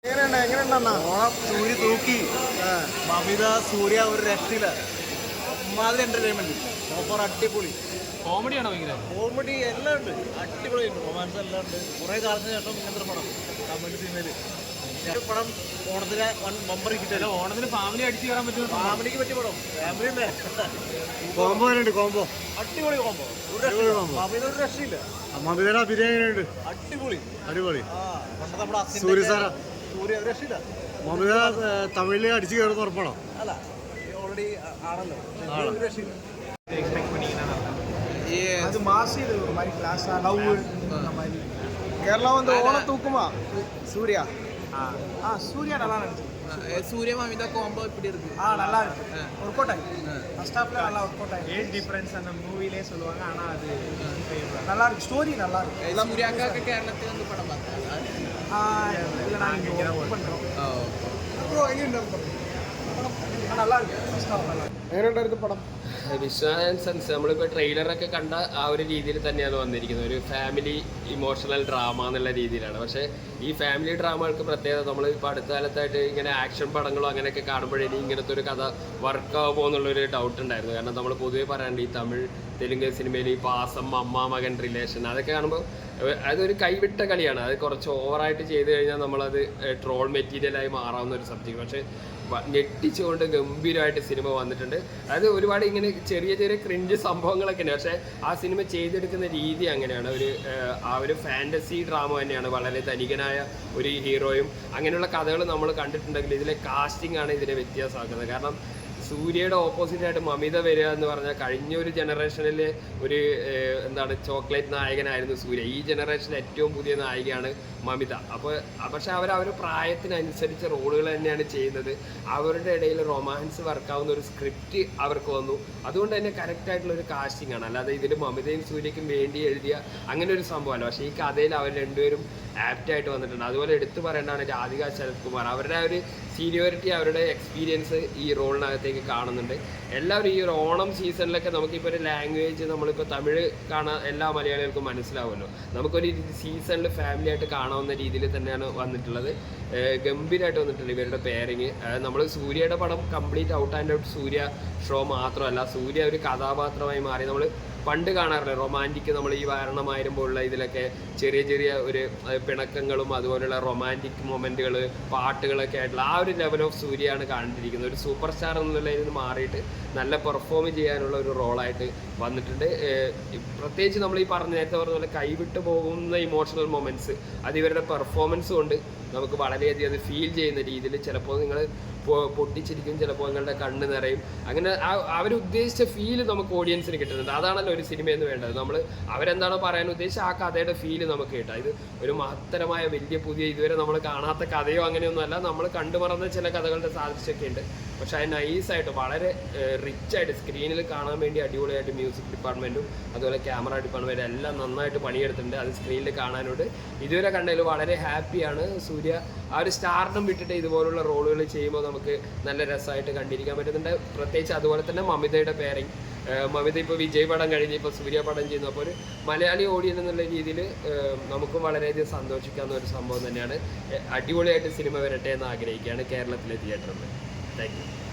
ഓണം സൂര്യ തൂക്കി മമിത സൂര്യ ഒരു രക്ഷയില്ല മാതിരി എന്റർടൈൻമെന്റ് സൂപ്പർ അടിപൊളി കോമഡിയാണോ ഭയങ്കര കോമഡി എല്ലാം ഉണ്ട് അടിപൊളി റൊമാൻസ് എല്ലാം ഉണ്ട് കുറെ കാലത്തിന് ശേഷം ഇങ്ങനത്തെ പടം തമിഴ് സിനിമയില് പടം ഓണത്തിന് ബമ്പർ കിട്ടില്ല ഓണത്തിന് ഫാമിലി അടിച്ചു കയറാൻ പറ്റും ഫാമിലിക്ക് പറ്റിയ പടം ഫാമിലി അല്ലേ കോംബോ കോംബോ അടിപൊളി കോമ്പോ മമിത ഒരു രക്ഷയില്ല മമിതയുടെ അഭിനയം അടിപൊളി അടിപൊളി ആ പണ്ടത്തെ നമ്മുടെ സൂര്യ സാറാ സൂര്യ ഒരു രക്ഷയില്ല മമിത തമിഴിൽ അടിച്ചു കയറുന്ന ഉറപ്പാണോ അല്ല ഓൾറെഡി ആണല്ലോ ഒരു രക്ഷയില്ല அது மாசு இது ஒரு மாதிரி கிளாஸா லவ் அந்த மாதிரி கேரளா வந்து ஓணம் தூக்குமா சூர்யா சூர்யா நல்லா நடிச்சு சூரிய மமிதா கோம்போ இப்படி இருக்கு நல்லா இருக்கு ஒர்க் அவுட் ஆகி ஃபர்ஸ்ட் ஹாஃப்ல நல்லா ஒர்க் அவுட் ஆகி ஏஜ் டிஃபரன்ஸ் அந்த மூவிலே சொல்லுவாங்க ஆனா அது நல்லா இருக்கு ஸ்டோரி நல்லா இருக்கு எல்லாம் சூர்யாக்காக்கு கேரளத்துல வந்து படம் பார்த்தா இல்ல நான் இங்க ஒர்க் பண்றோம் ப்ரோ எங்க நல்லா இருக்கு ஃபர்ஸ்ட் ஹாஃப் நல்லா എങ്ങനെയുണ്ടായിരുന്നു പടം വിശ്വാസ് സെൻസ് നമ്മളിപ്പോൾ ട്രെയിലറൊക്കെ കണ്ട ആ ഒരു രീതിയിൽ തന്നെയാണ് വന്നിരിക്കുന്നത് ഒരു ഫാമിലി ഇമോഷണൽ ഡ്രാമ എന്നുള്ള രീതിയിലാണ് പക്ഷേ ഈ ഫാമിലി ഡ്രാമകൾക്ക് പ്രത്യേകത നമ്മൾ ഇപ്പോൾ അടുത്ത കാലത്തായിട്ട് ഇങ്ങനെ ആക്ഷൻ പടങ്ങളോ അങ്ങനെയൊക്കെ കാണുമ്പോഴേ ഇങ്ങനത്തെ ഒരു കഥ വർക്കാവുമോ എന്നുള്ളൊരു ഡൗട്ട് ഉണ്ടായിരുന്നു കാരണം നമ്മൾ പൊതുവേ പറയാണ്ട് ഈ തമിഴ് തെലുങ്ക് സിനിമയിൽ ഈ പാസം അമ്മ മകൻ റിലേഷൻ അതൊക്കെ കാണുമ്പോൾ അതൊരു കൈവിട്ട കളിയാണ് അത് കുറച്ച് ഓവറായിട്ട് ചെയ്ത് കഴിഞ്ഞാൽ നമ്മളത് ട്രോൾ മെറ്റീരിയലായി മാറാവുന്ന ഒരു സബ്ജക്റ്റ് പക്ഷേ ഞെട്ടിച്ചുകൊണ്ട് ഗംഭീരമായിട്ട് സിനിമ വന്നിട്ടുണ്ട് അത് ഒരുപാട് ഇങ്ങനെ ചെറിയ ചെറിയ ക്രിഞ്ച് സംഭവങ്ങളൊക്കെ ഉണ്ട് പക്ഷേ ആ സിനിമ ചെയ്തെടുക്കുന്ന രീതി അങ്ങനെയാണ് ആ ഒരു ഫാൻറ്റസി ഡ്രാമ തന്നെയാണ് വളരെ ധനികനായ ഒരു ഹീറോയും അങ്ങനെയുള്ള കഥകൾ നമ്മൾ കണ്ടിട്ടുണ്ടെങ്കിൽ ഇതിലെ കാസ്റ്റിംഗ് ആണ് ഇതിനെ വ്യത്യാസമാക്കുന്നത് കാരണം സൂര്യയുടെ ഓപ്പോസിറ്റായിട്ട് മമിത വരിക എന്ന് പറഞ്ഞാൽ കഴിഞ്ഞ ഒരു ജനറേഷനിൽ ഒരു എന്താണ് ചോക്ലേറ്റ് നായകനായിരുന്നു സൂര്യ ഈ ജനറേഷനിൽ ഏറ്റവും പുതിയ നായികയാണ് മമിത അപ്പോൾ പക്ഷെ അവർ പ്രായത്തിനനുസരിച്ച് റോളുകൾ തന്നെയാണ് ചെയ്യുന്നത് അവരുടെ ഇടയിൽ റൊമാൻസ് വർക്കാവുന്ന ഒരു സ്ക്രിപ്റ്റ് അവർക്ക് വന്നു അതുകൊണ്ട് തന്നെ കറക്റ്റായിട്ടുള്ള ഒരു കാസ്റ്റിംഗ് ആണ് അല്ലാതെ ഇതിൽ മമിതയും സൂര്യയ്ക്കും വേണ്ടി എഴുതിയ അങ്ങനെ ഒരു സംഭവമല്ല പക്ഷേ ഈ കഥയിൽ അവർ രണ്ടുപേരും ആപ്റ്റായിട്ട് വന്നിട്ടുണ്ട് അതുപോലെ എടുത്തു പറയേണ്ടതാണ് രാധിക ശരത് കുമാർ അവരുടെ ഒരു സീനിയോറിറ്റി അവരുടെ എക്സ്പീരിയൻസ് ഈ റോളിനകത്തേക്ക് കാണുന്നുണ്ട് എല്ലാവരും ഈ ഒരു ഓണം സീസണിലൊക്കെ നമുക്കിപ്പോൾ ഒരു ലാംഗ്വേജ് നമ്മളിപ്പോൾ തമിഴ് കാണാൻ എല്ലാ മലയാളികൾക്കും മനസ്സിലാവുമല്ലോ നമുക്കൊരു സീസണിൽ ഫാമിലി ആയിട്ട് കാണാവുന്ന രീതിയിൽ തന്നെയാണ് വന്നിട്ടുള്ളത് ഗംഭീരമായിട്ട് വന്നിട്ടുണ്ട് ഇവരുടെ പെയറിങ് നമ്മൾ സൂര്യയുടെ പടം complete out and out Surya show മാത്രമല്ല സൂര്യ ഒരു കഥാപാത്രമായി മാറി നമ്മൾ പണ്ട് കാണാറില്ല റൊമാൻറ്റിക് നമ്മൾ ഈ വാരണമായിരം പോലുള്ള ഇതിലൊക്കെ ചെറിയ ചെറിയ ഒരു പിണക്കങ്ങളും അതുപോലെയുള്ള റൊമാൻറ്റിക് മൊമെൻറ്റുകൾ പാട്ടുകളൊക്കെ ആയിട്ടുള്ള ആ ഒരു ലെവൽ ഓഫ് സൂര്യയാണ് കണ്ടിരിക്കുന്നത് ഒരു സൂപ്പർ സ്റ്റാർ എന്നുള്ളതിൽ നിന്ന് മാറിയിട്ട് നല്ല പെർഫോം ചെയ്യാനുള്ള ഒരു റോളായിട്ട് വന്നിട്ടുണ്ട് പ്രത്യേകിച്ച് നമ്മൾ ഈ നേരത്തെ പറഞ്ഞ പോലെ കൈവിട്ട് പോകുന്ന ഇമോഷണൽ മൊമെൻറ്റ്സ് അത് ഇവരുടെ പെർഫോമൻസ് കൊണ്ട് നമുക്ക് വളരെയധികം അത് ഫീൽ ചെയ്യുന്ന രീതിയിൽ ചിലപ്പോൾ നിങ്ങൾ പൊട്ടിച്ചിരിക്കും ചിലപ്പോൾ നിങ്ങളുടെ കണ്ണ് നിറയും അങ്ങനെ അവരുദ്ദേശിച്ച ഫീല് നമുക്ക് ഓഡിയൻസിന് കിട്ടുന്നുണ്ട് അതാണല്ലോ ഒരു സിനിമയെന്ന് വേണ്ടത് നമ്മൾ അവരെന്താണോ പറയാൻ ഉദ്ദേശിച്ച ആ കഥയുടെ ഫീല് നമുക്ക് കിട്ടുക ഇത് ഒരു മഹത്തരമായ വലിയ പുതിയ ഇതുവരെ നമ്മൾ കാണാത്ത കഥയോ അങ്ങനെയൊന്നുമല്ല നമ്മൾ കണ്ടുമറന്ന ചില കഥകളുടെ സാധിച്ചൊക്കെ ഉണ്ട് പക്ഷേ അത് നൈസായിട്ട് വളരെ റിച്ചായിട്ട് സ്ക്രീനിൽ കാണാൻ വേണ്ടി അടിപൊളിയായിട്ട് മ്യൂസിക് ഡിപ്പാർട്ട്മെൻറ്റും അതുപോലെ ക്യാമറ ഡിപ്പാർട്ട്മെൻറ്റും എല്ലാം നന്നായിട്ട് പണിയെടുത്തിട്ടുണ്ട് അത് സ്ക്രീനിൽ കാണാനോട് ഇതുവരെ കണ്ടതിൽ വളരെ ഹാപ്പിയാണ് സൂര്യ ആ ഒരു സ്റ്റാർഡം വിട്ടിട്ട് ഇതുപോലുള്ള റോളുകൾ ചെയ്യുമ്പോൾ നമുക്ക് നല്ല രസമായിട്ട് കണ്ടിരിക്കാൻ പറ്റുന്നുണ്ട് പ്രത്യേകിച്ച് അതുപോലെ തന്നെ മമിതയുടെ പെയറിങ് മമിത ഇപ്പോൾ വിജയ് പടം കഴിഞ്ഞ് ഇപ്പോൾ സൂര്യ പടം ചെയ്യുന്നു അപ്പോൾ ഒരു മലയാളി ഓഡിയൻസ് എന്നുള്ള രീതിയിൽ നമുക്കും വളരെയധികം സന്തോഷിക്കാവുന്ന ഒരു സംഭവം തന്നെയാണ് അടിപൊളിയായിട്ട് സിനിമ വരട്ടെ എന്ന് ആഗ്രഹിക്കുകയാണ് കേരളത്തിലെ തിയേറ്ററിൽ താങ്ക് യു